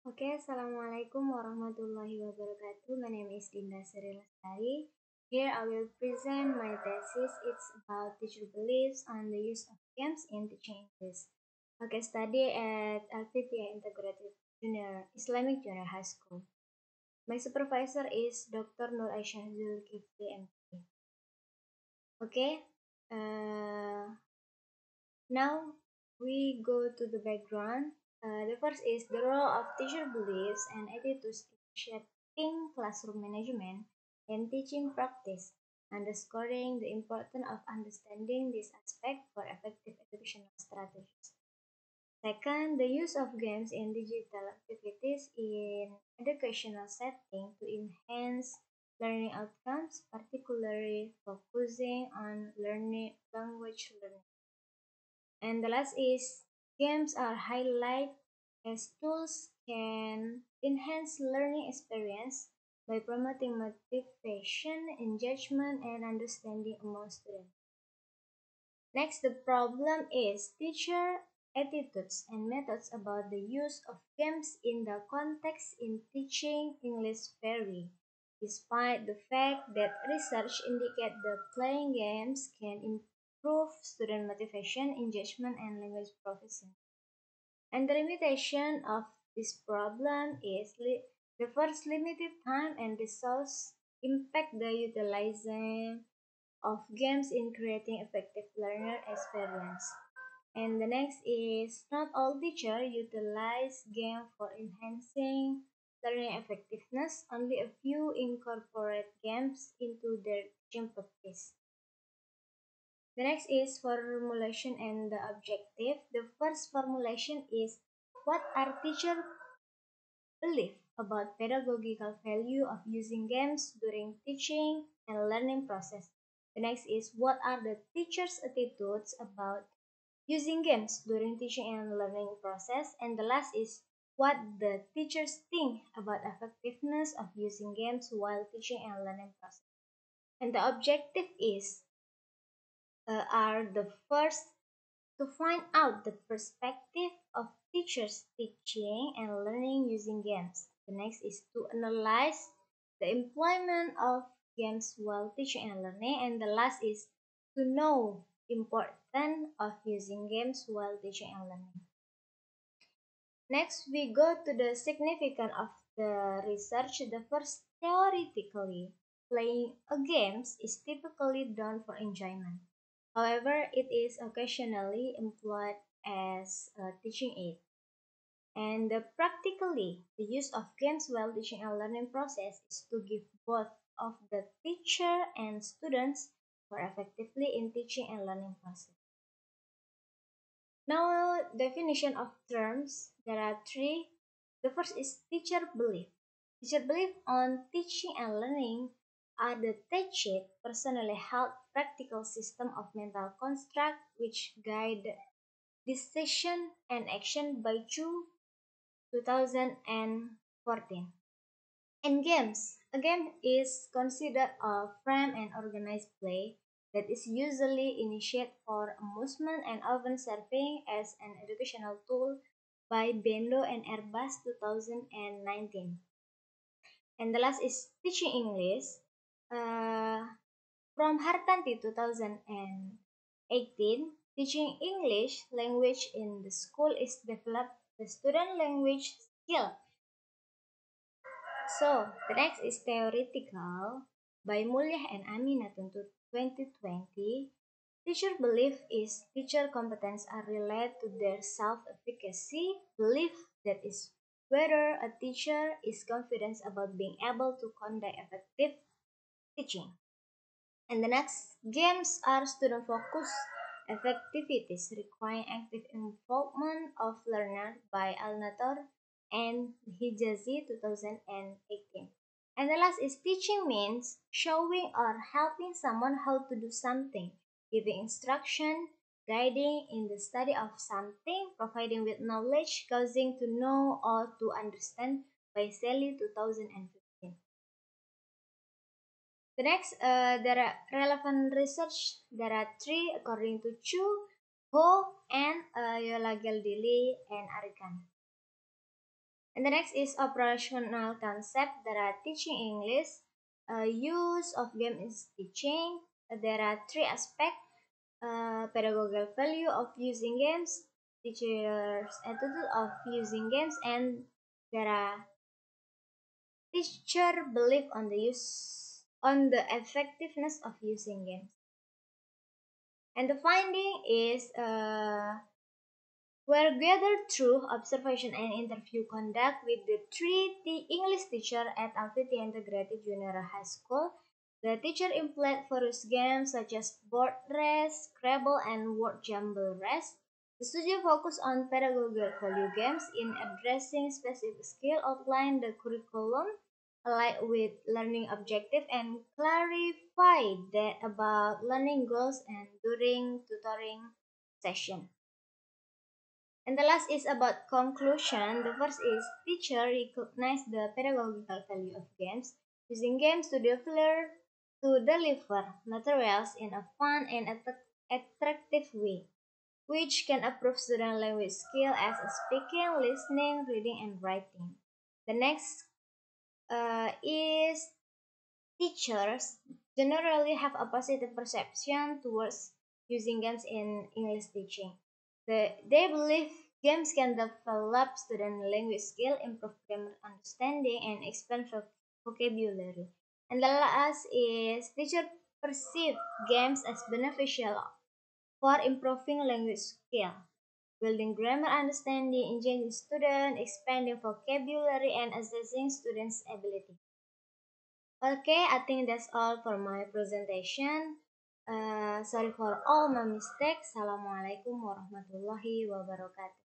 Assalamualaikum warahmatullahi wabarakatuh. My name is Dinda Lestari. Here I will present my thesis. It's about teacher beliefs on the use of games in teaching English. Study at Al-Fityah Integrated Islamic Junior High School. My supervisor is Dr. Nur Aisyah Zulkifli MP. Uh, Now we go to the background. The first is the role of teacher beliefs and attitudes in shaping classroom management and teaching practice, underscoring the importance of understanding this aspect for effective educational strategies. Second, the use of games and digital activities in educational setting to enhance learning outcomes, particularly focusing on learning language learning. And the last is games are highlighted as tools can enhance learning experience by promoting motivation, engagement, and understanding among students. Next, the problem is teacher attitudes and methods about the use of games in the context in teaching English vary, despite the fact that research indicates that playing games can improve student motivation, engagement, and language proficiency. And the limitation of this problem is the first limited time and resource impact the utilization of games in creating effective learner experience. And the next is not all teachers utilize game for enhancing learning effectiveness. Only a few incorporate games into their teaching practice. The next is formulation and the objective. The first formulation is what are teacher belief about pedagogical value of using games during teaching and learning process. The next is what are the teachers' attitudes about using games during teaching and learning process. And the last is what the teachers think about effectiveness of using games while teaching and learning process. And the objective is are the first to find out the perspective of teachers teaching and learning using games. The next is to analyze the employment of games while teaching and learning. And the last is to know importance of using games while teaching and learning. Next, we go to the significance of the research. The first, theoretically, playing a games is typically done for enjoyment. However, it is occasionally employed as a teaching aid. And practically, the use of games while teaching and learning process is to give both of the teacher and students more effectively in teaching and learning process. Now, definition of terms. There are three. The first is teacher belief. Teacher belief on teaching and learning are the teaching personally held practical system of mental construct which guide decision and action by 2014. And games. A game is considered a frame and organized play that is usually initiated for amusement and often serving as an educational tool by Bendo and Airbus 2019. And the last is teaching English. Uh, from Hartanti 2018, teaching English language in the school is developed the student language skill. So, the next is theoretical by Mulyah and Aminatun 2020. Teacher belief is teacher competence are related to their self-efficacy, belief that is whether a teacher is confident about being able to conduct effective teaching. And the next, games are student-focused activities requiring active involvement of learner by Al-Nator and Hijazi 2018. And the last is teaching means showing or helping someone how to do something, giving instruction, guiding in the study of something, providing with knowledge, causing to know or to understand by Sally 2015. The next, there are relevant research. There are three according to Chu, Ho, and Yola Geldili and Arikan. And the next is operational concept. There are teaching English, use of game is teaching. There are three aspects: pedagogical value of using games, teachers' attitude of using games, and there are teacher belief on the effectiveness of using games. And the finding is were gathered through observation and interview conduct with the English teacher at Al-Fityah Integrated Junior High School. The teacher employed various games such as board race, Scrabble, and word jumble race. The studio focused on pedagogical value games in addressing specific skill, outlined the curriculum aligned with learning objective, and clarified that about learning goals and during tutoring session. And the last is about conclusion. The first is teacher recognize the pedagogical value of games, using games to deliver materials in a fun and attractive way, which can improve student language skill as speaking, listening, reading, and writing. The next is teachers generally have a positive perception towards using games in English teaching. They believe games can develop student language skill, improve grammar understanding, and expand vocabulary. And the last is teacher perceive games as beneficial for improving language skill, building grammar understanding, engaging students, expanding vocabulary, and assessing students' ability. Okay, I think that's all for my presentation. Sorry for all my mistakes. Assalamualaikum warahmatullahi wabarakatuh.